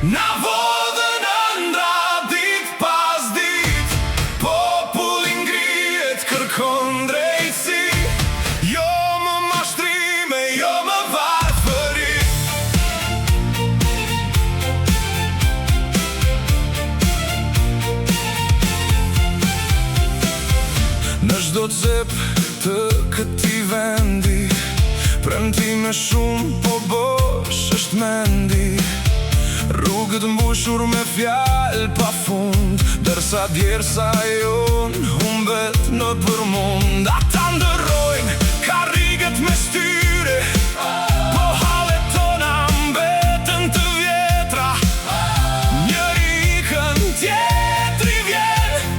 Na vodën ëndra dit pas dit, populli ngrihet kërkon drejtësi, jo më mashtrime, jo më varfëri. Në çdo cep të këtij vendi, premtime shumë po bosh është mendi. Rrugët mbushur me fjalë pa fund, dërsa djersa jonë humbet në përmund. Ata ndërrojnë karriget me styre, po hallet tona mbeten të vjetra. Njëri ikën, tjetri vjen,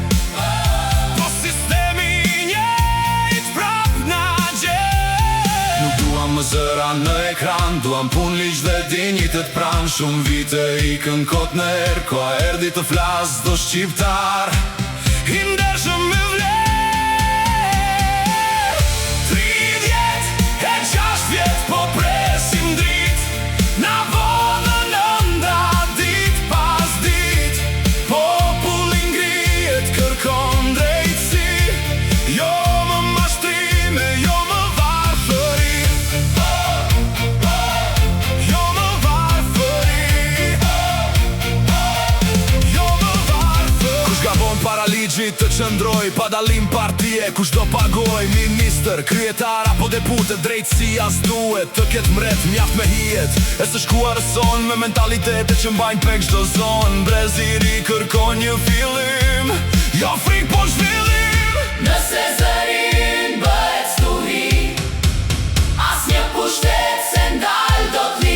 po sistemi i njëjtë prap na gjen. Nuk duam më zëra në ekran, duam pun, ligj dhe dinjitet pran. Shumë vite ikën kot në erë, koha erdhi të flas do shqiptar i ndershëm me vlerë. 36 vjet po presim drit, na vodën ëndra dit pas dit, populli ngrihet kërkon drejtësi, jo më mashtrime, jo më varfëri. Të qëndroj, pa dalim partije, kush do pagoj, ministër, kryetar apo deputet, drejtësia s'duhet të ketë mret, mjaft me hijet, e së shkuar son me mentalitetet që mbajnë pek çdo zonë. Brezi i ri kërkon një fillim, jo frik po zhvillim. Nëse zërin bëhet stuhi, as një pushtet se ndal do t'li